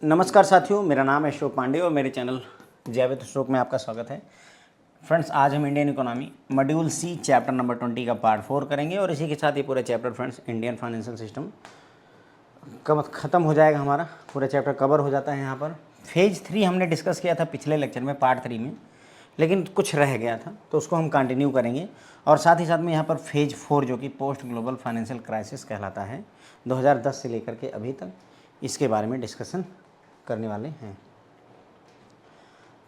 नमस्कार साथियों, मेरा नाम है अशोक पांडे और मेरे चैनल जय विद अशोक में आपका स्वागत है। फ्रेंड्स, आज हम इंडियन इकोनॉमी मॉड्यूल सी चैप्टर नंबर 20 का पार्ट 4 करेंगे और इसी के साथ ये पूरा chapter friends Indian financial system कब ख़त्म हो जाएगा। हमारा पूरा चैप्टर कवर हो जाता है। यहाँ पर फेज 3 हमने डिस्कस किया था पिछले लेक्चर में पार्ट 3 में, लेकिन कुछ रह गया था तो उसको हम कंटिन्यू करेंगे। और साथ ही साथ में यहाँ पर फेज 4 जो कि पोस्ट ग्लोबल फाइनेंशियल क्राइसिस कहलाता है 2010 से लेकर के अभी तक, इसके बारे में डिस्कशन करने वाले हैं।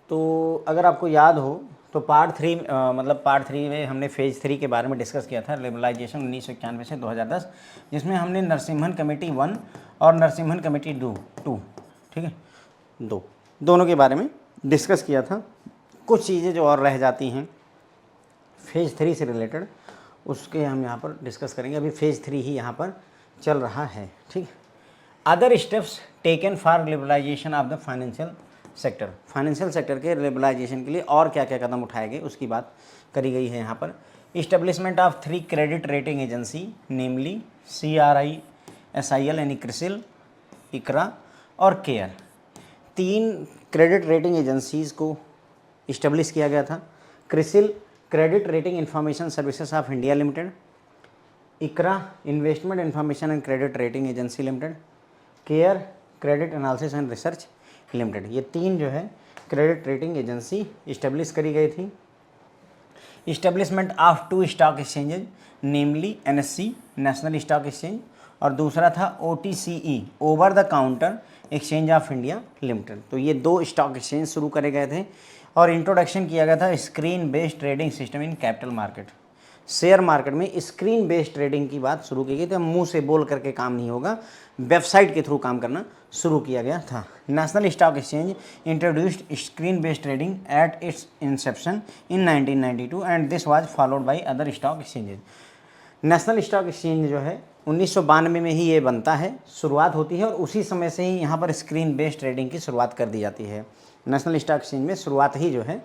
तो अगर आपको याद हो तो पार्ट 3 में हमने फेज 3 के बारे में डिस्कस किया था, लिबरलाइजेशन 1991 से 2010, जिसमें हमने नरसिम्हन कमेटी 1 और नरसिम्हन कमेटी 2 ठीक है, दोनों के बारे में डिस्कस किया था। कुछ चीज़ें जो और रह जाती हैं फेज 3 से रिलेटेड, उसके हम यहाँ पर डिस्कस करेंगे। अभी फेज 3 ही यहाँ पर चल रहा है। ठीक, other steps taken for liberalisation of the financial sector, financial sector के लिबरलाइजेशन के लिए और क्या क्या कदम उठाए गए उसकी बात करी गई है यहाँ पर। Establishment of 3 credit rating agency, namely CRI, SIL यानी क्रिसिल, इकरा और केयर। 3 क्रेडिट रेटिंग एजेंसीज़ को इस्टेब्लिश किया गया था। CRISIL, credit rating information services of India limited, ICRA, investment information and credit rating agency limited, CARE, credit analysis and research limited. ये 3 जो है credit rating agency establish करी गई थी। Establishment of 2 stock exchanges, namely NSE national stock exchange और दूसरा था OTCE over the counter exchange of India limited. तो ये 2 स्टॉक एक्सचेंज शुरू करे गए थे और इंट्रोडक्शन किया गया था screen based trading system in capital market. Share market में स्क्रीन बेस्ड ट्रेडिंग की बात शुरू की गई थी। मुंह से बोल करके काम नहीं होगा, वेबसाइट के थ्रू काम करना शुरू किया गया था। National stock exchange introduced screen based trading at its inception in 1992 and this was followed by other stock exchanges. National stock exchange जो है 1992 में ही ये बनता है, शुरुआत होती है और उसी समय से ही यहाँ पर स्क्रीन बेस्ड ट्रेडिंग की शुरुआत कर दी जाती है। नेशनल स्टॉक एक्सचेंज में शुरुआत ही जो है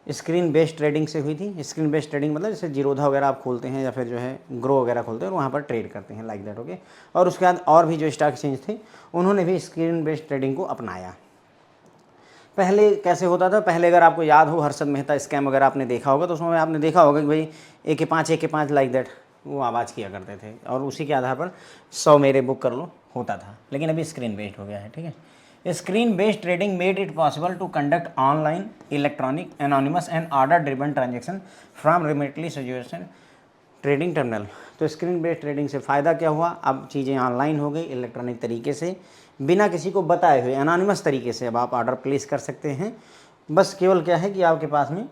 स्क्रीन बेस्ड ट्रेडिंग से हुई थी। स्क्रीन बेस्ड ट्रेडिंग मतलब जैसे जीरोधा वगैरह आप खोलते हैं या फिर जो है ग्रो वगैरह खोलते हैं और वहाँ पर ट्रेड करते हैं, लाइक दैट। ओके, और उसके बाद और भी जो स्टॉक एक्सचेंज थे उन्होंने भी स्क्रीन बेस्ड ट्रेडिंग को अपनाया। पहले कैसे होता था, पहले अगर आपको याद हो हर्षद मेहता स्कैम वगैरह आपने देखा होगा तो उसमें आपने देखा होगा कि भाई AK 5 लाइक दैट वो आवाज़ किया करते थे और उसी के आधार पर 100 मेरे बुक कर लो होता था। लेकिन अभी स्क्रीन बेस्ड हो गया है। ठीक है, screen based trading made it possible to conduct online, electronic, anonymous and order driven transaction from remotely situation trading terminal. तो स्क्रीन बेस्ड ट्रेडिंग से फ़ायदा क्या हुआ, अब चीज़ें ऑनलाइन हो गई, इलेक्ट्रॉनिक तरीके से, बिना किसी को बताए हुए एनोनिमस तरीके से अब आप ऑर्डर प्लेस कर सकते हैं। बस केवल क्या है कि आपके पास में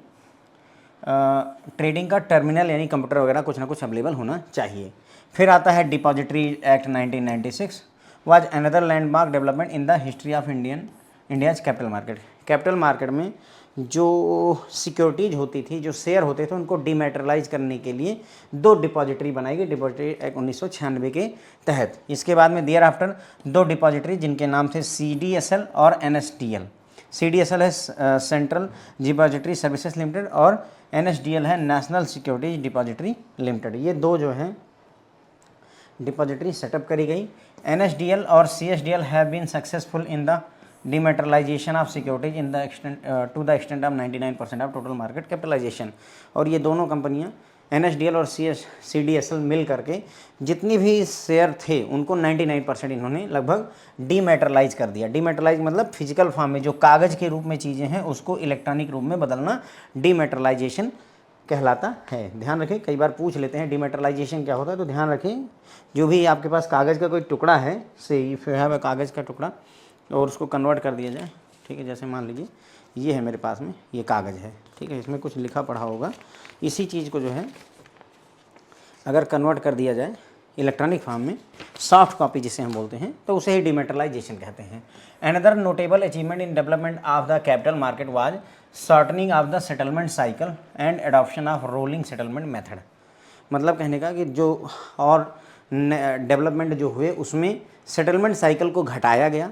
ट्रेडिंग का टर्मिनल यानी कंप्यूटर वगैरह कुछ ना कुछ अवेलेबल होना चाहिए। फिर आता है depository act 1996 was another landmark development in the history of India's capital market. Capital market में जो सिक्योरिटीज़ होती थी, जो शेयर होते थे, उनको डिमेटेरियलाइज करने के लिए 2 डिपॉजिटरी बनाई गई डिपॉजिटरी एक्ट 1996 के तहत। इसके बाद में देयर आफ्टर 2 डिपॉजिटरी जिनके नाम थे CDSL और NSDL। CDSL है सेंट्रल डिपॉजिटरी सर्विसेज लिमिटेड और NSDL है नेशनल सिक्योरिटीज डिपॉजिटरी लिमिटेड। ये 2 जो हैं डिपॉजिटरी सेटअप करी गई। NSDL और CSDL have been successful in the dematerialisation of securities in the extent to the extent of 99% of total market capitalisation. और ये दोनों कंपनियां NSDL और CDSL मिल करके जितनी भी शेयर थे उनको 99% इन्होंने लगभग डीमेटेरियलाइज कर दिया। डीमेटेरियलाइज मतलब फिजिकल फॉर्म में जो कागज़ के रूप में चीज़ें हैं उसको इलेक्ट्रॉनिक रूप में बदलना डीमेटेरियलाइजेशन कहलाता है। ध्यान रखें, कई बार पूछ लेते हैं डीमेटेरियलाइजेशन क्या होता है, तो ध्यान रखें जो भी आपके पास कागज़ का कोई टुकड़ा है, से इफ यू हैव अ कागज़ का टुकड़ा और उसको कन्वर्ट कर दिया जाए। ठीक है, जैसे मान लीजिए ये है मेरे पास में, ये कागज़ है। ठीक है, इसमें कुछ लिखा पढ़ा होगा, इसी चीज़ को जो है अगर कन्वर्ट कर दिया जाए इलेक्ट्रॉनिक फॉर्म में, सॉफ्ट कॉपी जिसे हम बोलते हैं, तो उसे ही डिमेटेरियलाइजेशन कहते हैं। Another notable achievement in development of the capital market was shortening of the settlement cycle and adoption of rolling settlement method. मतलब कहने का कि जो और डेवलपमेंट जो हुए उसमें सेटलमेंट साइकिल को घटाया गया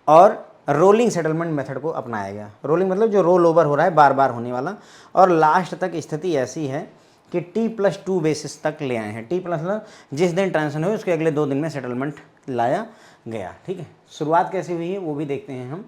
और रोलिंग सेटलमेंट मेथड को अपनाया गया। रोलिंग मतलब जो रोल ओवर हो रहा है, बार बार होने वाला, और लास्ट तक स्थिति ऐसी है कि T+2 बेसिस तक ले आए हैं। T+ मतलब जिस दिन ट्रांजेक्शन हुई उसके अगले 2 दिन में सेटलमेंट लाया गया। ठीक है, शुरुआत कैसे हुई है वो भी देखते हैं हम।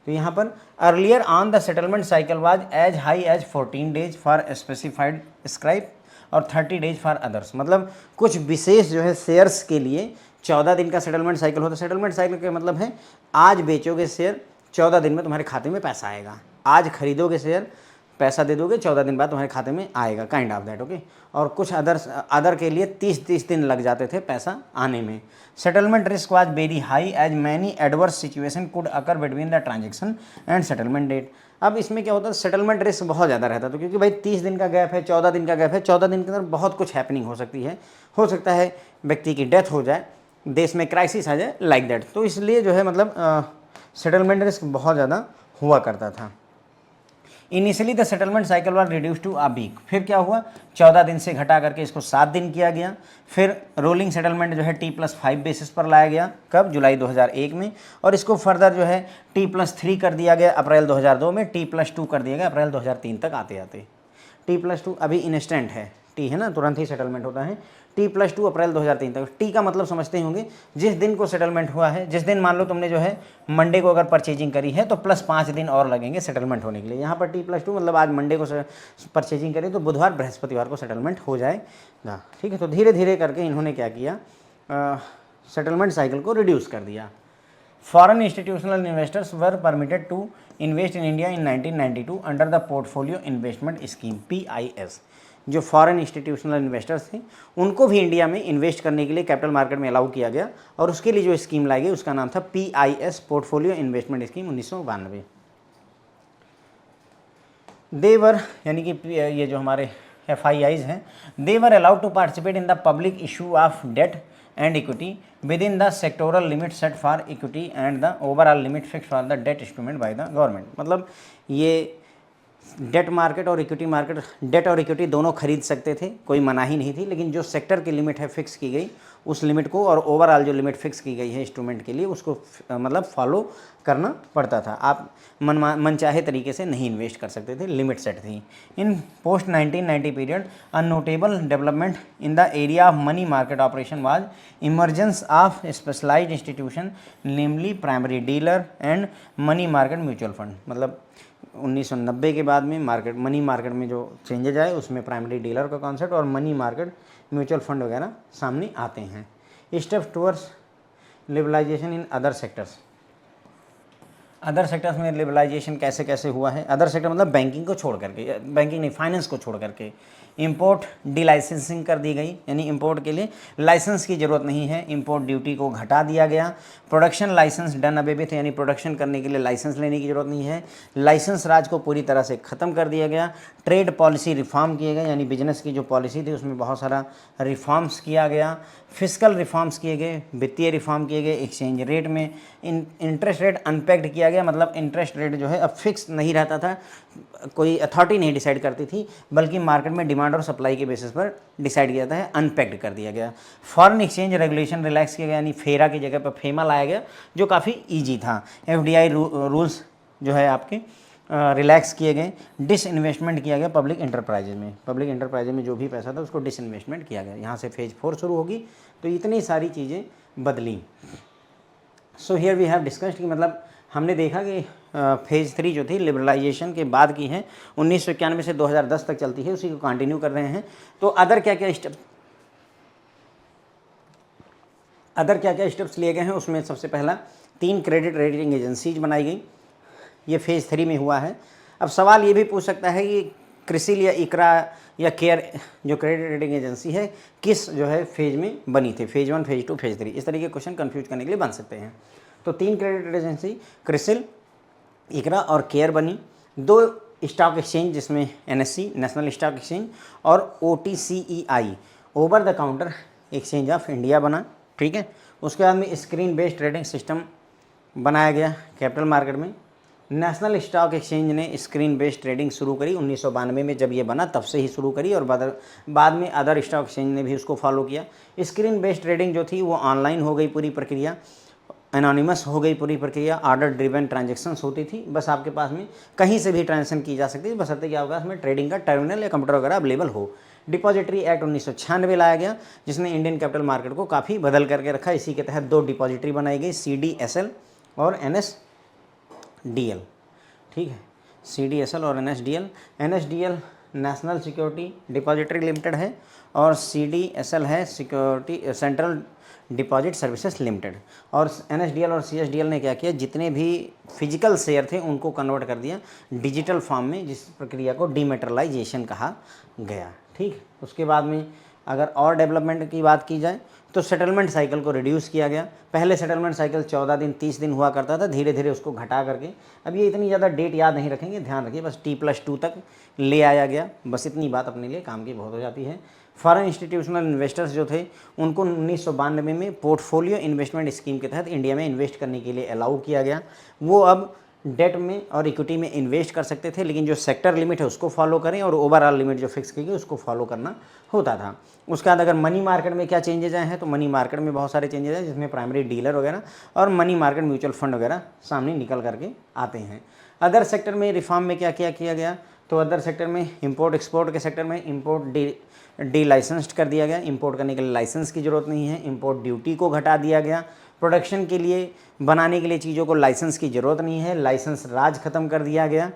तो यहाँ पर earlier on the settlement cycle was as high as 14 days for specified scrip और 30 डेज फॉर अदर्स। मतलब कुछ विशेष जो है शेयर्स के लिए 14 दिन का सेटलमेंट साइकिल होता है। सेटलमेंट साइकिल का मतलब है आज बेचोगे शेयर 14 दिन में तुम्हारे खाते में पैसा आएगा, आज खरीदोगे शेयर पैसा दे दोगे 14 दिन बाद तुम्हारे खाते में आएगा, काइंड ऑफ दैट। ओके, और कुछ अदर के लिए 30 दिन लग जाते थे पैसा आने में। Settlement risk was very high as many adverse situation could occur between the transaction and settlement date. अब इसमें क्या होता है, सेटलमेंट रिस्क बहुत ज़्यादा रहता है, तो क्योंकि भाई 30 दिन का गैप है, 14 दिन का गैप है, 14 दिन के अंदर बहुत कुछ हैपनिंग हो सकती है, हो सकता है व्यक्ति की डेथ हो जाए, देश में क्राइसिस आ जाए, लाइक दैट। तो इसलिए जो है मतलब सेटलमेंट रिस्क बहुत ज़्यादा हुआ करता था। Initially the settlement cycle was reduce to a week, फिर क्या हुआ 14 दिन से घटा करके इसको 7 दिन किया गया। फिर रोलिंग सेटलमेंट जो है T+5 बेसिस पर लाया गया, कब, जुलाई 2001 में, और इसको फर्दर जो है T+3 कर दिया गया अप्रैल 2002 में, T+2 कर दिया गया अप्रैल 2003 तक आते आते। T+2 अभी इंस्टेंट है, टी है ना, तुरंत ही सेटलमेंट होता है। T+2 अप्रैल 2003 तक। टी का मतलब समझते ही होंगे, जिस दिन को सेटलमेंट हुआ है, जिस दिन मान लो तुमने जो है मंडे को अगर परचेजिंग करी है तो +5 दिन और लगेंगे सेटलमेंट होने के लिए। यहाँ पर T+2 मतलब आज मंडे को परचेजिंग करी तो बुधवार बृहस्पतिवार को सेटलमेंट हो जाएगा। ठीक है, तो धीरे धीरे करके इन्होंने क्या किया, सेटलमेंट साइकिल को रिड्यूस कर दिया। Foreign institutional investors were permitted to invest in India in 1992 under the portfolio investment scheme PIS। जो फॉरेन इंस्टीट्यूशनल इन्वेस्टर्स थे उनको भी इंडिया में इन्वेस्ट करने के लिए कैपिटल मार्केट में अलाउ किया गया, और उसके लिए जो स्कीम लाई गई उसका नाम था PIS, portfolio investment scheme 1992। They were यानी कि ये जो हमारे FIIs हैं, they were allowed to participate in the public issue of debt and equity within the sectoral limit set for equity and the overall limit fixed for the debt instrument by the government. मतलब ये debt market और equity market, debt और equity दोनों खरीद सकते थे, कोई मनाही नहीं थी, लेकिन जो सेक्टर की लिमिट है फिक्स की गई उस लिमिट को, और ओवरऑल जो लिमिट फिक्स की गई है इंस्ट्रूमेंट के लिए, उसको मतलब फॉलो करना पड़ता था। आप मनचाहे तरीके से नहीं इन्वेस्ट कर सकते थे, लिमिट सेट थी। In post 1990 period a notable development in the area of money market operation was emergence of specialised institution namely primary dealer and money market mutual fund. मतलब 1990 के बाद में मनी मार्केट में जो चेंजेज आए उसमें primary dealer का concept और मनी मार्केट म्यूचुअल फंड वगैरह सामने आते हैं। Steps towards liberalisation in other sectors. Other sectors में लिबरलाइजेशन कैसे कैसे हुआ है। अदर सेक्टर मतलब बैंकिंग को छोड़ करके, बैंकिंग नहीं, फाइनेंस को छोड़ करके। इंपोर्ट डी लाइसेंसिंग कर दी गई, यानी इंपोर्ट के लिए लाइसेंस की ज़रूरत नहीं है, इंपोर्ट ड्यूटी को घटा दिया गया। Production licence done away with, यानी प्रोडक्शन करने के लिए लाइसेंस लेने की ज़रूरत नहीं है, लाइसेंस राज को पूरी तरह से ख़त्म कर दिया गया। ट्रेड पॉलिसी रिफॉर्म किए गए, यानी बिजनेस की जो पॉलिसी थी उसमें बहुत सारा रिफॉर्म्स किया गया। फिजिकल रिफॉर्म्स किए गए, वित्तीय रिफॉर्म किए गए। एक्सचेंज रेट में इंटरेस्ट रेट अनपेक्ड किया गया, मतलब इंटरेस्ट रेट जो है अब फिक्स नहीं रहता था, कोई अथॉरिटी नहीं डिसाइड करती थी, बल्कि मार्केट में डिमांड और सप्लाई के बेसिस पर डिसाइड किया जाता है, अनपेक्ड कर दिया गया। फॉरेन एक्सचेंज रेगुलेशन रिलैक्स किया गया, यानी फेरा की जगह पर फेमा लाया गया जो काफ़ी ईजी था। FDI रूल्स जो है आपके रिलैक्स किए गए। डिसइन्वेस्टमेंट किया गया पब्लिक इंटरप्राइजेज में, पब्लिक इंटरप्राइजेज में जो भी पैसा था उसको डिसइन्वेस्टमेंट किया गया। यहाँ से फेज 4 शुरू होगी, तो इतनी सारी चीज़ें बदली। So here we have discussed कि मतलब हमने देखा कि फेज 3 जो थी लिबरलाइजेशन के बाद की है, 1991 से 2010 तक चलती है, उसी को कंटिन्यू कर रहे हैं। तो अदर क्या क्या स्टेप्स लिए गए हैं, उसमें सबसे पहला 3 क्रेडिट रेटिंग एजेंसीज बनाई गई, ये फेज़ 3 में हुआ है। अब सवाल ये भी पूछ सकता है कि क्रिसिल या इकरा या केयर जो क्रेडिट रेटिंग एजेंसी है किस जो है फेज में बनी थी, फेज 1, फेज 2, फेज 3, इस तरीके के क्वेश्चन कंफ्यूज करने के लिए बन सकते हैं। तो 3 क्रेडिट एजेंसी क्रिसिल, इकरा और केयर बनी। 2 स्टॉक एक्सचेंज जिसमें NSE नेशनल स्टॉक एक्सचेंज और OTCEI over the counter exchange of India बना। ठीक है, उसके बाद में स्क्रीन बेस्ड ट्रेडिंग सिस्टम बनाया गया कैपिटल मार्केट में। नेशनल स्टॉक एक्सचेंज ने स्क्रीन बेस्ड ट्रेडिंग शुरू करी 1992 में, जब ये बना तब से ही शुरू करी, और बाद में अदर स्टॉक एक्सचेंज ने भी उसको फॉलो किया। स्क्रीन बेस्ड ट्रेडिंग जो थी वो ऑनलाइन हो गई पूरी प्रक्रिया, एनोनिमस हो गई पूरी प्रक्रिया, ऑर्डर ड्रिवन ट्रांजेक्शन्स होती थी, बस आपके पास में कहीं से भी ट्रांजेक्शन की जा सकती थी, बशर्ते कि आपके पास में ट्रेडिंग का टर्मिनल या कंप्यूटर वगैरह अवेलेबल हो। डिपॉजिटरी एक्ट 1996 लाया गया, जिसने इंडियन कैपिटल मार्केट को काफ़ी बदल करके रखा। इसी के तहत 2 डिपॉजिटरी बनाई गई, CDSL और NSDL। ठीक है, CDSL और NSDL। NSDL national security depository limited है और CDSL है security central deposit services limited. और NSDL और CSDL ने क्या किया, जितने भी फिजिकल शेयर थे उनको कन्वर्ट कर दिया डिजिटल फॉर्म में, जिस प्रक्रिया को डीमेटरलाइजेशन कहा गया। ठीक, उसके बाद में अगर और डेवलपमेंट की बात की जाए तो सेटलमेंट साइकिल को रिड्यूस किया गया। पहले सेटलमेंट साइकिल 14 दिन 30 दिन हुआ करता था, धीरे धीरे उसको घटा करके, अब ये इतनी ज़्यादा डेट याद नहीं रखेंगे, ध्यान रखिए, बस T+2 तक ले आया गया। बस इतनी बात अपने लिए काम की बहुत हो जाती है। फॉरेन इंस्टीट्यूशनल इन्वेस्टर्स जो थे उनको 1992 में पोर्टफोलियो इन्वेस्टमेंट स्कीम के तहत इंडिया में इन्वेस्ट करने के लिए अलाउ किया गया। वो अब डेट में और इक्विटी में इन्वेस्ट कर सकते थे, लेकिन जो सेक्टर लिमिट है उसको फॉलो करें और ओवरऑल लिमिट जो फिक्स की गई उसको फॉलो करना होता था। उसके बाद अगर मनी मार्केट में क्या चेंजेज आए हैं, तो मनी मार्केट में बहुत सारे चेंजेज हैं, जिसमें प्राइमरी डीलर वगैरह और मनी मार्केट म्यूचुअल फंड वगैरह सामने निकल करके आते हैं। अदर सेक्टर में रिफॉर्म में क्या क्या किया गया, तो अदर सेक्टर में इंपोर्ट एक्सपोर्ट के सेक्टर में इंपोर्ट डी लाइसेंस्ड कर दिया गया, इंपोर्ट करने के लिए लाइसेंस की ज़रूरत नहीं है। इंपोर्ट ड्यूटी को घटा दिया गया, प्रोडक्शन के लिए बनाने के लिए चीज़ों को लाइसेंस की ज़रूरत नहीं है, लाइसेंस राज ख़त्म कर दिया गया।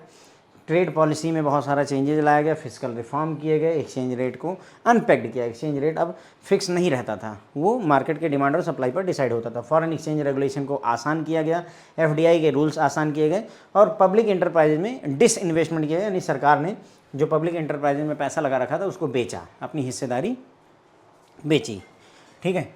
ट्रेड पॉलिसी में बहुत सारा चेंजेज लाया गया, फिजिकल रिफॉर्म किए गए, एक्सचेंज रेट को अनपेक्ड किया। एक्सचेंज रेट अब फिक्स नहीं रहता था, वो मार्केट के डिमांड और सप्लाई पर डिसाइड होता था। फॉरेन एक्सचेंज रेगुलेशन को आसान किया गया, FDI के रूल्स आसान किए गए और पब्लिक इंटरप्राइजेज में डिसइन्वेस्टमेंट किया गया, यानी सरकार ने जो पब्लिक इंटरप्राइजेज में पैसा लगा रखा था उसको बेचा, अपनी हिस्सेदारी बेची। ठीक है,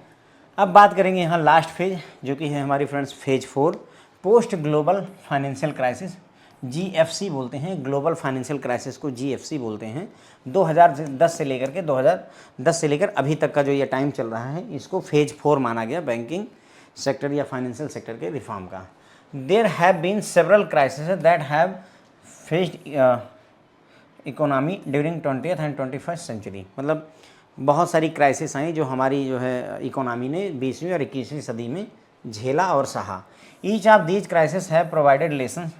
अब बात करेंगे यहाँ लास्ट फेज, जो कि है हमारी friends phase 4, post global financial crisis, GFC बोलते हैं। ग्लोबल फाइनेंशियल क्राइसिस को GFC बोलते हैं। 2010 से लेकर के 2010 से लेकर अभी तक का जो ये टाइम चल रहा है, इसको फेज 4 माना गया बैंकिंग सेक्टर या फाइनेंशियल सेक्टर के रिफॉर्म का। There have been several crisis that have faced economy during 20th and 21st century, मतलब बहुत सारी क्राइसिस आई जो हमारी जो है इकोनॉमी ने 20वीं और 21वीं सदी में झेला और सहा। Each of these crisis have provided lesson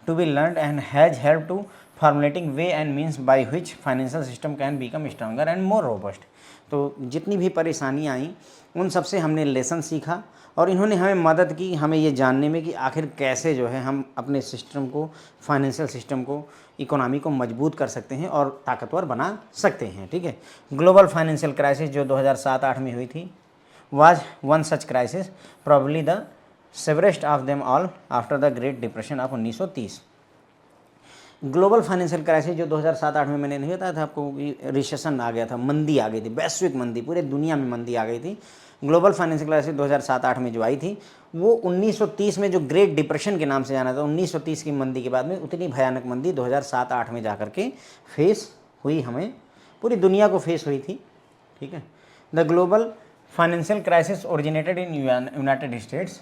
to be learned and has help to formulating way and means by which financial system can become stronger and more robust. तो जितनी भी परेशानियाँ आई उन सब से हमने लेसन सीखा और इन्होंने हमें मदद की हमें ये जानने में कि आखिर कैसे जो है हम अपने सिस्टम को, फाइनेंशियल सिस्टम को, इकोनॉमी को मजबूत कर सकते हैं और ताकतवर बना सकते हैं। ठीक है, ग्लोबल फाइनेंशियल क्राइसिस जो 2007-8 में हुई थी was one such crisis, probably the severest of them all after the great depression of 1930। Global financial crisis जो 2007-8 में मैंने नहीं बताया था आपको, रिसेशन आ गया था, मंदी आ गई थी, वैश्विक मंदी, पूरे दुनिया में मंदी आ गई थी। ग्लोबल फाइनेंशियल क्राइसिस 2007-8 में जो आई थी वो 1930 में जो ग्रेट डिप्रेशन के नाम से जाना था, 1930 की मंदी के बाद में उतनी भयानक मंदी 2007-8 में जाकर के फेस हुई, हमें पूरी दुनिया को फेस हुई थी। ठीक है, the global financial crisis originated in United States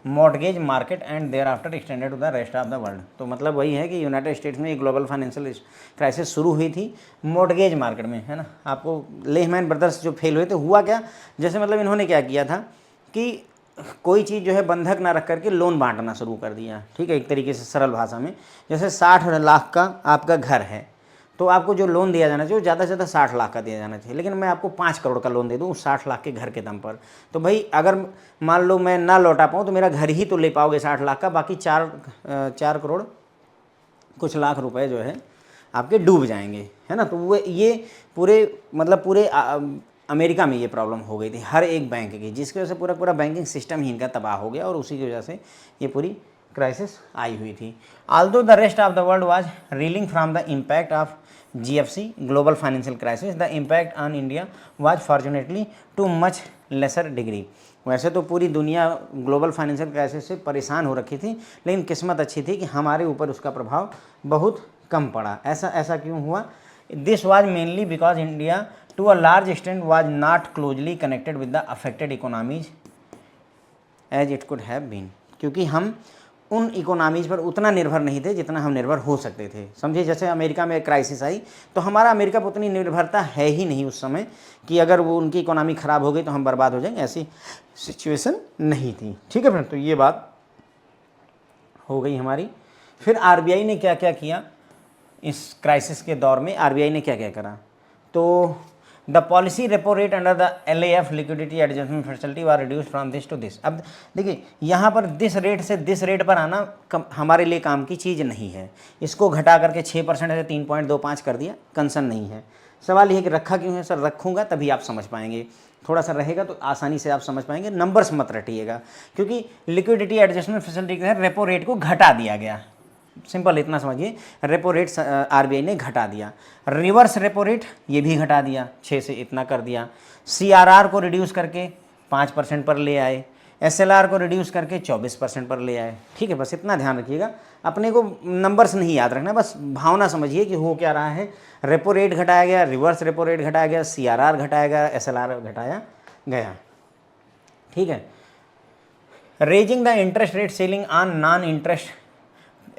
mortgage market and thereafter extended to the rest of the world. तो मतलब वही है कि यूनाइटेड स्टेट्स में ग्लोबल फाइनेंशियल क्राइसिस शुरू हुई थी मॉर्गेज मार्केट में, है ना। आपको लेहमैन ब्रदर्स जो फेल हुए थे, हुआ क्या, जैसे मतलब इन्होंने क्या किया था कि कोई चीज़ जो है बंधक ना रख करके लोन बांटना शुरू कर दिया। ठीक है, एक तरीके से सरल भाषा में, जैसे 60 लाख का आपका घर है तो आपको जो लोन दिया जाना चाहिए वो ज़्यादा से ज़्यादा 60 लाख का दिया जाना चाहिए, लेकिन मैं आपको 5 करोड़ का लोन दे दूँ उस 60 लाख के घर के दम पर, तो भाई अगर मान लो मैं ना लौटा पाऊँ तो मेरा घर ही तो ले पाओगे 60 लाख का, बाकी 4 करोड़ कुछ लाख रुपए जो है आपके डूब जाएंगे, है ना। तो वो ये पूरे अमेरिका में ये प्रॉब्लम हो गई थी हर एक बैंक की, जिसकी वजह से पूरा बैंकिंग सिस्टम ही इनका तबाह हो गया और उसी की वजह से ये पूरी क्राइसिस आई हुई थी। Although the rest of the world was reeling from the impact of GFC global financial crisis, the impact on India was fortunately to much lesser degree. वैसे तो पूरी दुनिया ग्लोबल फाइनेंशियल क्राइसिस से परेशान हो रखी थी, लेकिन किस्मत अच्छी थी कि हमारे ऊपर उसका प्रभाव बहुत कम पड़ा। ऐसा क्यों हुआ? This was mainly because India to a large extent was not closely connected with the affected economies as it could have been, क्योंकि हम उन इकोनॉमीज़ पर उतना निर्भर नहीं थे जितना हम निर्भर हो सकते थे। समझिए जैसे अमेरिका में क्राइसिस आई तो हमारा अमेरिका पर उतनी निर्भरता है ही नहीं उस समय कि अगर वो उनकी इकोनॉमी ख़राब हो गई तो हम बर्बाद हो जाएंगे, ऐसी सिचुएशन नहीं थी। ठीक है फ्रेंड, तो ये बात हो गई हमारी। फिर RBI ने क्या क्या किया इस क्राइसिस के दौर में, RBI ने क्या क्या करा, तो the policy repo rate under the LAF liquidity adjustment facility were reduce from this to this. अब देखिए यहाँ पर दिस रेट से दिस रेट पर आना हमारे लिए काम की चीज़ नहीं है। इसको घटा करके 6% से 3.25 कर दिया, कंसर्न नहीं है। सवाल ये है कि रखा क्यों है सर? रखूँगा तभी आप समझ पाएंगे, थोड़ा सा रहेगा तो आसानी से आप समझ पाएंगे। नंबर्स मत रटिएगा, क्योंकि लिक्विडिटी एडजस्टमेंट फैसिलिटी के तहत रेपो रेट को घटा दिया गया। सिंपल इतना समझिए, रेपो रेट RBI ने घटा दिया। रिवर्स रेपो रेट ये भी घटा दिया, 6 से इतना कर दिया। CRR को रिड्यूस करके 5% पर ले आए, SLR को रिड्यूस करके 24% पर ले आए। ठीक है, बस इतना ध्यान रखिएगा, अपने को नंबर्स नहीं याद रखना, बस भावना समझिए कि हो क्या रहा है। रेपो रेट घटाया गया, रिवर्स रेपो रेट घटाया गया, CRR घटाया गया, SLR घटाया गया। ठीक है। Raising the interest rate ceiling on non interest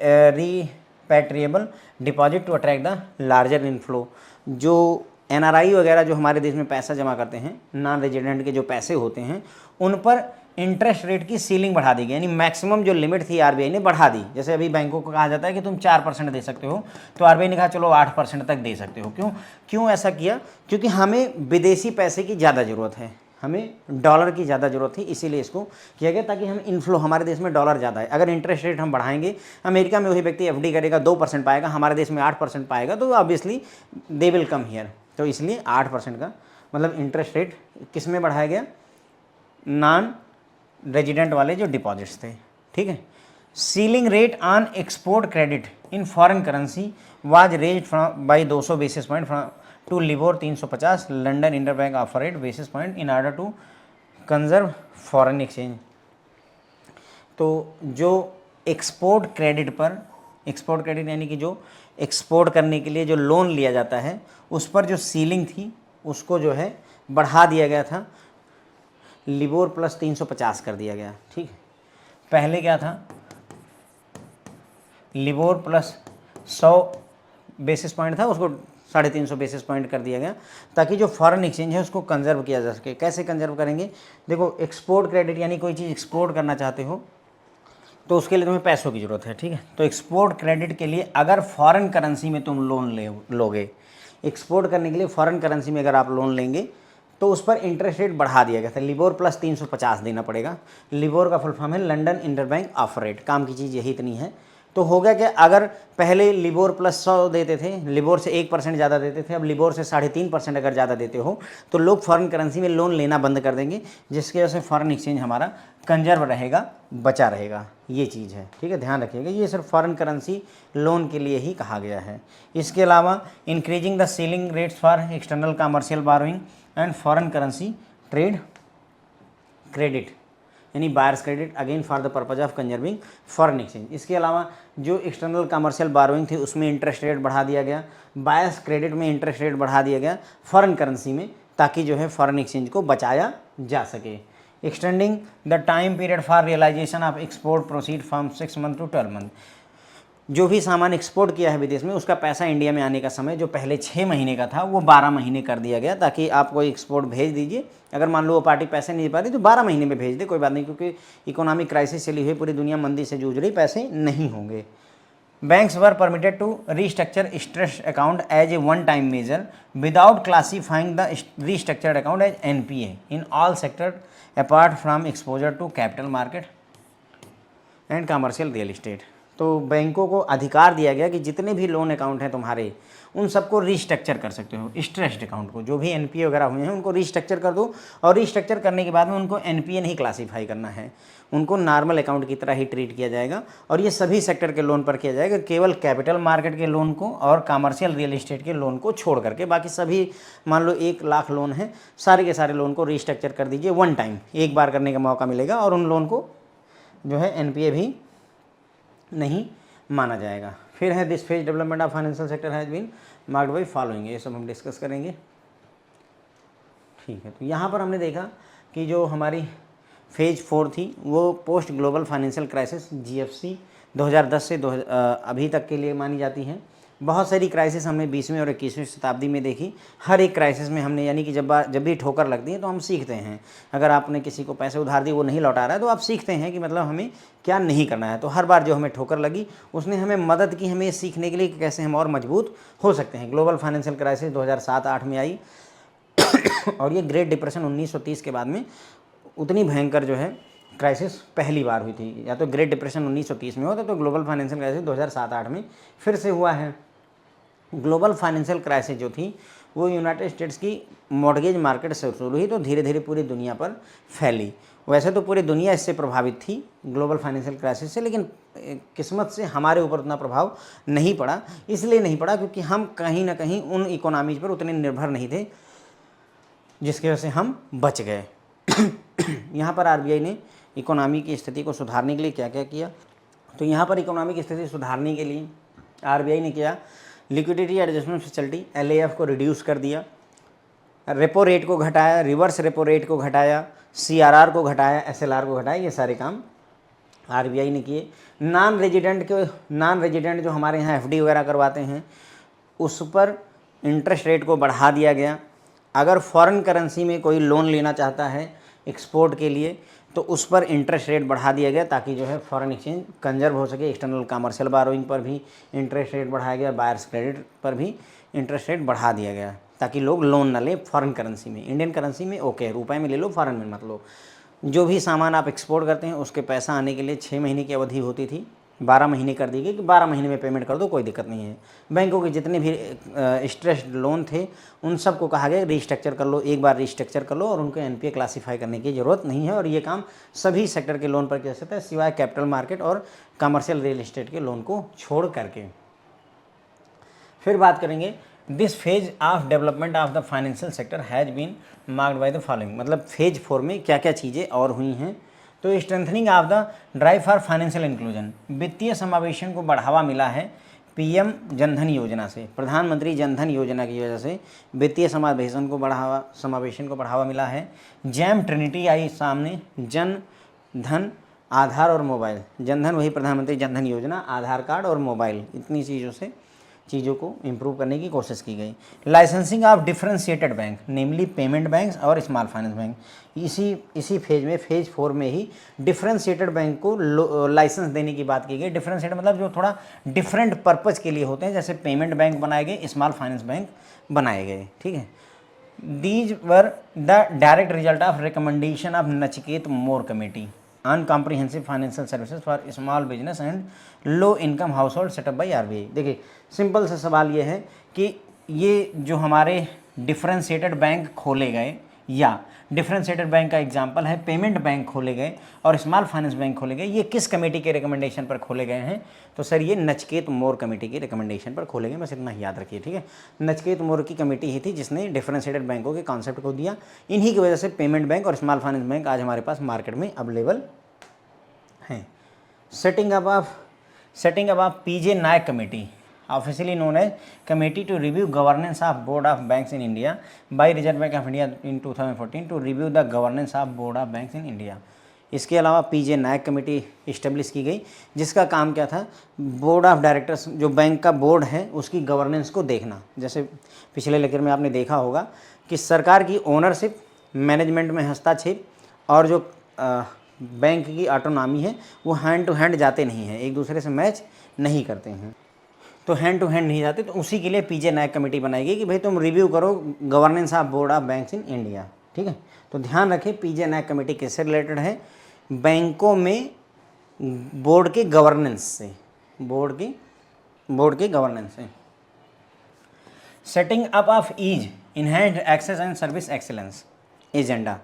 repatriable deposit to attract the larger inflow. जो NRI वगैरह जो हमारे देश में पैसा जमा करते हैं, नॉन रेजिडेंट के जो पैसे होते हैं, उन पर इंटरेस्ट रेट की सीलिंग बढ़ा दी गई, यानी मैक्सिमम जो लिमिट थी RBI ने बढ़ा दी। जैसे अभी बैंकों को कहा जाता है कि तुम 4% दे सकते हो, तो RBI ने कहा चलो 8% तक दे सकते हो। क्यों ऐसा किया? क्योंकि हमें विदेशी पैसे की ज़्यादा ज़रूरत है, हमें डॉलर की ज़्यादा ज़रूरत थी, इसीलिए इसको किया गया, ताकि हम इनफ्लो, हमारे देश में डॉलर ज़्यादा है। अगर इंटरेस्ट रेट हम बढ़ाएंगे, अमेरिका में वही व्यक्ति FD करेगा 2% पाएगा, हमारे देश में 8% पाएगा, तो obviously they will come here. तो इसलिए 8% का मतलब इंटरेस्ट रेट किस में बढ़ाया गया? नॉन रेजिडेंट वाले जो डिपॉजिट्स थे। ठीक है। Ceiling rate on export credit in foreign currency was raised from by 200 basis point from to LIBOR 350 London interbank offer rate basis point in order to conserve foreign exchange. तो जो export credit पर, export credit यानी कि जो export करने के लिए जो लोन लिया जाता है, उस पर जो सीलिंग थी उसको जो है बढ़ा दिया गया था, लिबोर प्लस 350 कर दिया गया। ठीक है। पहले क्या था? लिबोर प्लस 100 बेसिस पॉइंट था, उसको 350 बेसिस पॉइंट कर दिया गया, ताकि जो फॉरेन एक्सचेंज है उसको कंजर्व किया जा सके। कैसे कंजर्व करेंगे? देखो, एक्सपोर्ट क्रेडिट यानी कोई चीज़ एक्सपोर्ट करना चाहते हो तो उसके लिए तुम्हें पैसों की ज़रूरत है। ठीक है। तो एक्सपोर्ट क्रेडिट के लिए अगर फॉरेन करेंसी में तुम लोन लोगे, एक्सपोर्ट करने के लिए फॉरेन करेंसी में अगर आप लोन लेंगे, तो उस पर इंटरेस्ट रेट बढ़ा दिया गया था, लिबोर प्लस 350 देना पड़ेगा। लिबोर का फुल फॉर्म है लंदन इंटरबैंक ऑफर रेट। काम की चीज़ यही इतनी है। तो हो गया कि अगर पहले लिबोर प्लस 100 देते थे, लिबोर से 1% ज़्यादा देते थे, अब लिबोर से 3.5% अगर ज़्यादा देते हो, तो लोग फॉरेन करेंसी में लोन लेना बंद कर देंगे, जिसकी वजह से फॉरेन एक्सचेंज हमारा कंजर्व रहेगा, बचा रहेगा। ये चीज़ है। ठीक है, ध्यान रखिएगा, ये सिर्फ फॉरेन करेंसी लोन के लिए ही कहा गया है। इसके अलावा increasing the ceiling rates for external commercial borrowing and foreign currency trade credit, यानी buyers credit again for the purpose of conserving foreign exchange. इसके अलावा जो एक्सटर्नल कमर्शियल बारोइंग थी उसमें इंटरेस्ट रेट बढ़ा दिया गया, बायर्स क्रेडिट में इंटरेस्ट रेट बढ़ा दिया गया फॉरेन करेंसी में, ताकि जो है फॉरेन एक्सचेंज को बचाया जा सके। Extending the time period for realisation of export proceed from 6 month to 12 month. जो भी सामान एक्सपोर्ट किया है विदेश में, उसका पैसा इंडिया में आने का समय जो पहले 6 महीने का था वो 12 महीने कर दिया गया, ताकि आप कोई एक्सपोर्ट भेज दीजिए, अगर मान लो वो पार्टी पैसे नहीं दे पा रही तो 12 महीने में भेज दे, कोई बात नहीं, क्योंकि इकोनॉमिक क्राइसिस चली हुई, पूरी दुनिया मंदी से जूझ रही, पैसे नहीं होंगे। Banks were permitted to restructure stress account as a one time measure without classifying the restructured account as NPA in all sector apart from exposure to capital market and commercial real estate. तो बैंकों को अधिकार दिया गया कि जितने भी loan account हैं तुम्हारे, उन सबको रीस्ट्रक्चर कर सकते हो। स्ट्रेस्ड अकाउंट को, जो भी NPA वगैरह हुए हैं, उनको रीस्ट्रक्चर कर दो, और रीस्ट्रक्चर करने के बाद में उनको NPA नहीं क्लासीफाई करना है, उनको नॉर्मल अकाउंट की तरह ही ट्रीट किया जाएगा। और ये सभी सेक्टर के लोन पर किया जाएगा, केवल कैपिटल मार्केट के लोन को और कमर्शियल रियल इस्टेट के लोन को छोड़ करके। बाकी सभी, मान लो 1 लाख लोन हैं, सारे के सारे लोन को रीस्ट्रक्चर कर दीजिए, वन टाइम, एक बार करने का मौका मिलेगा, और उन लोन को जो है NPA भी नहीं माना जाएगा। फिर है this phase development of financial sector has been marked by following, ये सब हम डिस्कस करेंगे। ठीक है। तो यहाँ पर हमने देखा कि जो हमारी फेज 4 थी वो post global financial crisis GFC 2010 से अभी तक के लिए मानी जाती है। बहुत सारी क्राइसिस हमने 20वीं और 21वीं शताब्दी में देखी। हर एक क्राइसिस में हमने, यानी कि जब भी ठोकर लगती है तो हम सीखते हैं। अगर आपने किसी को पैसे उधार दिए, वो नहीं लौटा रहा है, तो आप सीखते हैं कि मतलब हमें क्या नहीं करना है। तो हर बार जो हमें ठोकर लगी उसने हमें मदद की, हमें सीखने के लिए कि कैसे हम और मजबूत हो सकते हैं। ग्लोबल फाइनेंशियल क्राइसिस 2007-8 में आई और ये ग्रेट डिप्रेशन 1930 के बाद में उतनी भयंकर जो है क्राइसिस पहली बार हुई थी। या तो ग्रेट डिप्रेशन 1930 में होता तो ग्लोबल फाइनेंशियल क्राइसिस 2007-8 में फिर से हुआ है। ग्लोबल फाइनेंशियल क्राइसिस जो थी वो यूनाइटेड स्टेट्स की मॉर्गेज मार्केट से शुरू हुई तो धीरे धीरे पूरी दुनिया पर फैली। वैसे तो पूरी दुनिया इससे प्रभावित थी ग्लोबल फाइनेंशियल क्राइसिस से, लेकिन किस्मत से हमारे ऊपर उतना प्रभाव नहीं पड़ा। इसलिए नहीं पड़ा क्योंकि हम कहीं ना कहीं उन इकोनॉमीज पर उतने निर्भर नहीं थे जिसकी वजह से हम बच गए। यहाँ पर आरबीआई ने इकोनॉमी की स्थिति को सुधारने के लिए क्या क्या किया, तो यहाँ पर इकोनॉमी की स्थिति सुधारने के लिए आरबीआई ने किया, लिक्विडिटी एडजस्टमेंट फैसिलिटी LAF को रिड्यूस कर दिया, रेपो रेट को घटाया, रिवर्स रेपो रेट को घटाया, CRR को घटाया, SLR को घटाया। ये सारे काम आरबीआई ने किए। नॉन रेजिडेंट जो हमारे यहाँ FD वगैरह करवाते हैं उस पर इंटरेस्ट रेट को बढ़ा दिया गया। अगर फॉरेन करेंसी में कोई लोन लेना चाहता है एक्सपोर्ट के लिए तो उस पर इंटरेस्ट रेट बढ़ा दिया गया ताकि जो है फॉरेन एक्सचेंज कंजर्व हो सके। एक्सटर्नल कमर्शियल बारोइंग पर भी इंटरेस्ट रेट बढ़ाया गया, बायर्स क्रेडिट पर भी इंटरेस्ट रेट बढ़ा दिया गया ताकि लोग लोन ना लें फॉरेन करेंसी में। इंडियन करेंसी में ओके, रुपए में ले लो, फॉरेन में मत लो। जो भी सामान आप एक्सपोर्ट करते हैं उसके पैसा आने के लिए 6 महीने की अवधि होती थी, 12 महीने कर दी गई कि 12 महीने में पेमेंट कर दो, कोई दिक्कत नहीं है। बैंकों के जितने भी स्ट्रेस्ड लोन थे उन सबको कहा गया रीस्ट्रक्चर कर लो, एक बार रीस्ट्रक्चर कर लो और उनको NPA क्लासीफाई करने की ज़रूरत नहीं है। और ये काम सभी सेक्टर के लोन पर किया सकता है सिवाय कैपिटल मार्केट और कमर्शियल रियल एस्टेट के लोन को छोड़ करके। फिर बात करेंगे this phase of development of the financial sector has been marked by the following, मतलब फेज 4 में क्या क्या चीज़ें और हुई हैं। तो strengthening of the drive for financial inclusion, वित्तीय समावेशन को बढ़ावा मिला है PM जनधन योजना से, प्रधानमंत्री जनधन योजना की वजह से वित्तीय समावेशन को बढ़ावा मिला है। जैम ट्रिनिटी आई सामने, जन धन, आधार और मोबाइल। जनधन वही प्रधानमंत्री जनधन योजना, आधार कार्ड और मोबाइल, इतनी चीज़ों को इम्प्रूव करने की कोशिश की गई। Licensing of differentiated bank namely payment banks और स्मॉल फाइनेंस बैंक, इसी फेज में फेज 4 में ही डिफरेंशिएटेड बैंक को लाइसेंस देने की बात की गई। डिफरेंशिएटेड मतलब जो थोड़ा डिफरेंट पर्पज़ के लिए होते हैं, जैसे पेमेंट बैंक बनाए गए, स्मॉल फाइनेंस बैंक बनाए गए। ठीक है, these were the direct result of recommendation of Nachiket more committee on comprehensive financial services for small business and low income house hold set up by RBI. देखिए सिंपल सा सवाल ये है कि ये जो हमारे डिफरेंशिएटेड बैंक खोले गए, या डिफरेंशिएटेड बैंक का एग्जांपल है पेमेंट बैंक खोले गए और स्मॉल फाइनेंस बैंक खोले गए, ये किस कमेटी के रिकमेंडेशन पर खोले गए हैं? तो सर ये नचिकेत मोर कमेटी की रिकमेंडेशन पर खोले गए, बस इतना ही याद रखिए। ठीक है, नचिकेत मोर की कमेटी ही थी जिसने डिफरेंशिएटेड बैंकों के कॉन्सेप्ट को दिया। इन्हीं की वजह से पेमेंट बैंक और स्मॉल फाइनेंस बैंक आज हमारे पास मार्केट में अवेलेबल हैं। Setting up of PJ Nayak committee, officially known as Committee to Review Governance of Board of Banks in India by Reserve Bank of India in 2014 to review the governance of Board of Banks in India। इसके अलावा PJ Nayak committee establish की गई जिसका काम क्या था, board of directors जो bank का बोर्ड है उसकी गवर्नेंस को देखना। जैसे पिछले लेक्चर में आपने देखा होगा कि सरकार की ओनरशिप, मैनेजमेंट में हस्तक्षेप और जो बैंक की ऑटोनॉमी है वो हैंड टू हैंड जाते नहीं हैं, एक दूसरे से मैच नहीं करते हैं। तो हैंड टू हैंड नहीं जाते, तो उसी के लिए PJ नायक कमेटी बनाई गई कि भाई तुम रिव्यू करो governance of board of banks in India. ठीक है, तो ध्यान रखें PJ नायक कमेटी किससे रिलेटेड है? बैंकों में बोर्ड के गवर्नेंस से, बोर्ड के गवर्नेंस से। Setting up of EASE enhanced access and service excellence agenda,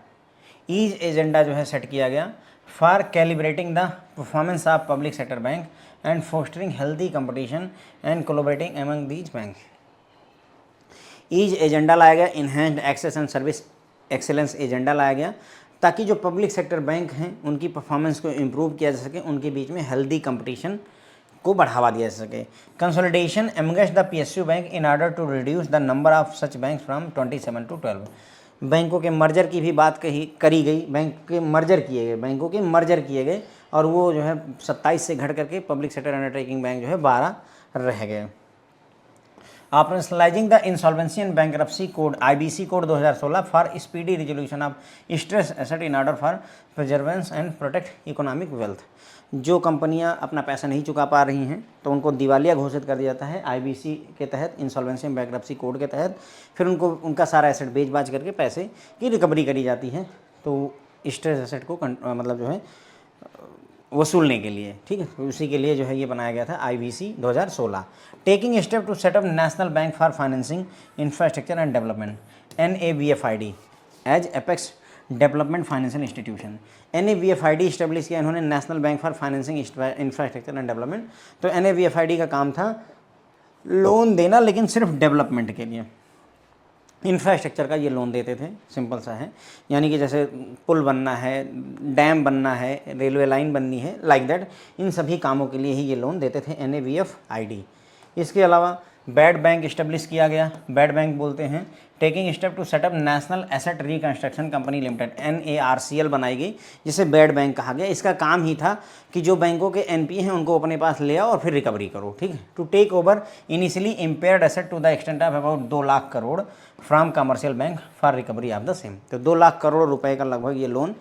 EASE agenda जो है सेट किया गया for calibrating the performance of public sector bank and fostering healthy competition and collaborating among these banks। EASE agenda लाया गया, enhanced access and service excellence agenda लाया गया ताकि जो पब्लिक सेक्टर बैंक हैं उनकी परफॉर्मेंस को इम्प्रूव किया जा सके, उनके बीच में हेल्दी कंपटीशन को बढ़ावा दिया जा सके। Consolidation amongst the PSU bank in order to reduce the number of such bank from 27 to 12। बैंकों के मर्जर की भी बात करी गई, बैंकों के मर्जर किए गए और वो जो है 27 से घट करके पब्लिक सेक्टर अंडरटेकिंग बैंक जो है 12 रह गए। Operationalising the insolvency and bankruptcy code IBC code 2016 for speedy resolution of stress asset in order for preservance and protect economic wealth. जो कंपनियां अपना पैसा नहीं चुका पा रही हैं तो उनको दिवालिया घोषित कर दिया जाता है IBC के तहत, इंसॉल्वेंसी एंड बैंकरप्सी कोड के तहत। फिर उनको उनका सारा एसेट बेच बाच करके पैसे की रिकवरी करी जाती है, तो स्ट्रेस एसेट को मतलब जो है वसूलने के लिए, ठीक है। तो उसी के लिए जो है ये बनाया गया था IBC 2016। Taking step to set up national bank for financing infrastructure and development NABFID as apex development financial institution. NABFID establish किया इन्होंने, national bank for financing infrastructure and development. तो NABFID का काम था लोन देना, लेकिन सिर्फ डेवलपमेंट के लिए। इंफ्रास्ट्रक्चर का ये लोन देते थे, सिंपल सा है, यानी कि जैसे पुल बनना है, डैम बनना है, रेलवे लाइन बननी है, लाइक दैट, इन सभी कामों के लिए ही ये लोन देते थे NABFID। इसके अलावा बैड बैंक इस्टेब्लिश किया गया। बैड बैंक बोलते हैं taking step to set up national asset reconstruction company limited NARCL बनाई गई, जिसे बैड बैंक कहा गया। इसका काम ही था कि जो बैंकों के NPA हैं उनको अपने पास ले आओ और फिर रिकवरी करो, ठीक है। To take over initially impaired asset to the extent of about 2 lakh crore from commercial bank for recovery of the same. तो 2 लाख करोड़ रुपए का लगभग ये लोन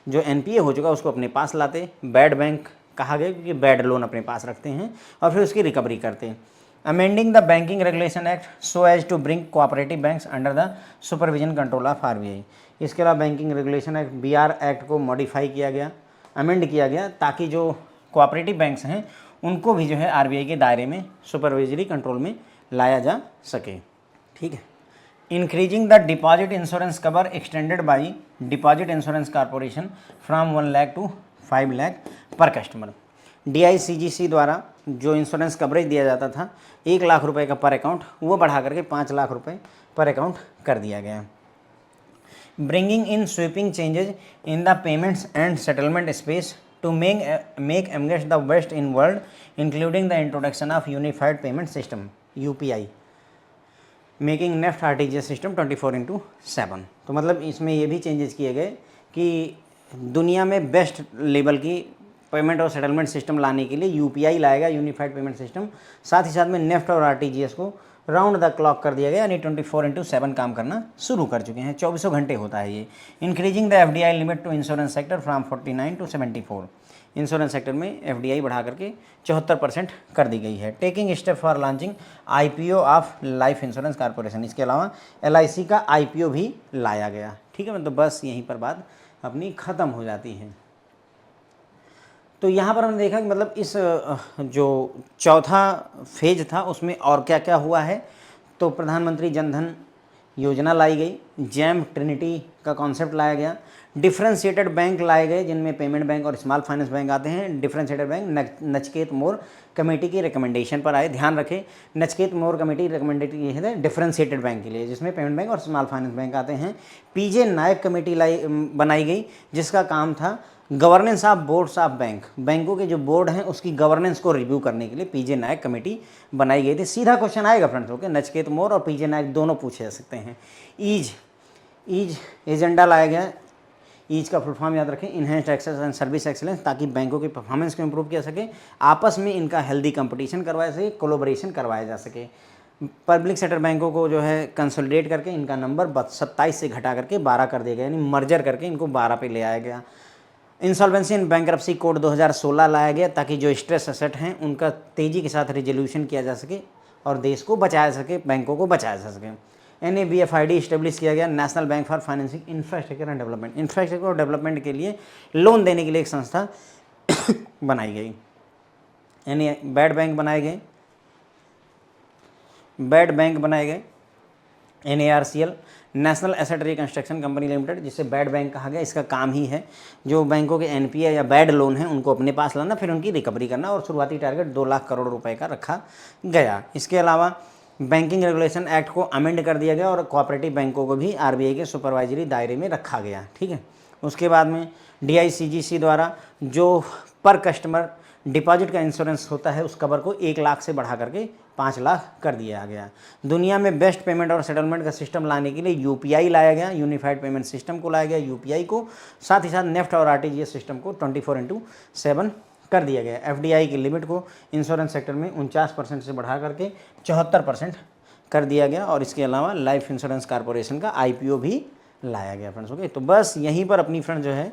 जो NPA हो चुका उसको अपने पास लाते। बैड बैंक कहा गया क्योंकि बैड लोन अपने पास रखते हैं और फिर उसकी रिकवरी करते हैं। Amending the banking regulation act so as to bring cooperative banks under the supervision control of RBI। इसके अलावा banking regulation act BR act को मॉडिफाई किया गया, अमेंड किया गया, ताकि जो कोऑपरेटिव बैंक्स हैं उनको भी जो है RBI के दायरे में सुपरविजरी कंट्रोल में लाया जा सके, ठीक है। Increasing the deposit insurance cover extended by deposit insurance corporation from 1 lakh to 5 lakh per customer. DICGC द्वारा जो इंश्योरेंस कवरेज दिया जाता था 1 लाख रुपए का पर अकाउंट, वो बढ़ा करके 5 लाख रुपए पर अकाउंट कर दिया गया। Bringing in sweeping changes in the payments and settlement space to make amongst the best in world, including the introduction of unified payment system UPI, making NEFT RTGS system 24/7। तो मतलब इसमें ये भी चेंजेस किए गए कि दुनिया में बेस्ट लेवल की पेमेंट और सेटलमेंट सिस्टम लाने के लिए UPI लाएगा, यूनिफाइड पेमेंट सिस्टम। साथ ही साथ में नेफ्ट और RTGS को राउंड द क्लॉक कर दिया गया, यानी 24/7 काम करना शुरू कर चुके हैं, 24 घंटे होता है ये। Increasing the FDI limit to insurance sector from 49 to 74। Insurance sector में FDI बढ़ा करके 74% कर दी गई है। Taking step for launching IPO of life insurance corporation. इसके अलावा LIC का IPO भी लाया गया, ठीक है। मतलब बस यहीं पर बात अपनी ख़त्म हो जाती है। तो यहाँ पर हमने देखा कि मतलब इस जो चौथा फेज था उसमें और क्या क्या हुआ है। तो प्रधानमंत्री जनधन योजना लाई गई, जैम ट्रिनिटी का कॉन्सेप्ट लाया गया, डिफ्रेंशिएटेड बैंक लाए गए जिनमें पेमेंट बैंक और स्मॉल फाइनेंस बैंक आते हैं। डिफ्रेंशिएटेड बैंक नचकेत मोर कमेटी की रिकमेंडेशन पर आए। ध्यान रखें, नचकेत मोर कमेटी रिकमेंडेड की है डिफ्रेंशिएटेड बैंक के लिए, जिसमें पेमेंट बैंक और स्मॉल फाइनेंस बैंक आते हैं। PJ नायक कमेटी बनाई गई, जिसका काम था governance of boards of bank, बैंकों के जो बोर्ड हैं उसकी गवर्नेंस को रिव्यू करने के लिए PJ नायक कमेटी बनाई गई थी। सीधा क्वेश्चन आएगा फ्रेंड्स, ओके, नचकेत मोर और PJ नायक दोनों पूछे जा सकते हैं। ईज एजेंडा लाया गया। ईज का फुल फॉर्म याद रखें, enhanced access and service excellence, ताकि बैंकों की परफॉर्मेंस को इंप्रूव किया सके, आपस में इनका हेल्दी कंपटीशन करवाया सके, कोलोबरेशन करवाया जा सके। पब्लिक सेक्टर बैंकों को जो है कंसोलिडेट करके इनका नंबर 27 से घटा करके 12 कर दिया गया, यानी मर्जर करके इनको 12 पे ले आया गया। इंसॉल्वेंसी एंड बैंकरप्सी कोड 2016 लाया गया, ताकि जो स्ट्रेस एसेट हैं उनका तेज़ी के साथ रिजोल्यूशन किया जा सके और देश को बचाया सके, बैंकों को बचाया जा सके। NABFID इस्टेब्लिश किया गया, national bank for financing infrastructure and development. Infrastructure और डेवलपमेंट के लिए लोन देने के लिए एक संस्था बनाई गई। बैड बैंक बनाए गए, NARCL national asset reconstruction company limited, जिसे बैड बैंक कहा गया। इसका काम ही है जो बैंकों के NPA या बैड लोन हैं उनको अपने पास लाना, फिर उनकी रिकवरी करना, और शुरुआती टारगेट 2 लाख करोड़ रुपए का रखा गया। इसके अलावा बैंकिंग रेगुलेशन एक्ट को अमेंड कर दिया गया और कोऑपरेटिव बैंकों को भी RBI के सुपरवाइजरी दायरे में रखा गया, ठीक है। उसके बाद में DICGC द्वारा जो पर कस्टमर डिपॉजिट का इंश्योरेंस होता है उस कवर को 1 लाख से बढ़ा करके 5 लाख कर दिया गया। दुनिया में बेस्ट पेमेंट और सेटलमेंट का सिस्टम लाने के लिए UPI लाया गया, यूनिफाइड पेमेंट सिस्टम को लाया गया, UPI को, साथ ही साथ नेफ्ट और RTGS सिस्टम को 24/7 कर दिया गया। FDI की लिमिट को इंश्योरेंस सेक्टर में 49% से बढ़ा करके 74% कर दिया गया और इसके अलावा लाइफ इंश्योरेंस कॉर्पोरेशन का IPO भी लाया गया फ्रेंड्स। ओके, तो बस यहीं पर अपनी फ्रेंड जो है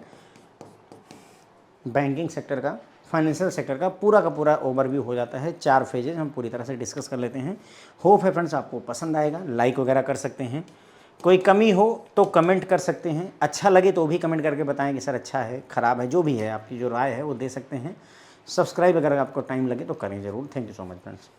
बैंकिंग सेक्टर का, फाइनेंशियल सेक्टर का पूरा ओवरव्यू हो जाता है। 4 फेजेज हम पूरी तरह से डिस्कस कर लेते हैं। होप है फ्रेंड्स आपको पसंद आएगा, लाइक वगैरह कर सकते हैं, कोई कमी हो तो कमेंट कर सकते हैं, अच्छा लगे तो भी कमेंट करके बताएं कि सर अच्छा है, ख़राब है, जो भी है आपकी जो राय है वो दे सकते हैं। सब्सक्राइब अगर आपको टाइम लगे तो करें ज़रूर। Thank you so much friends.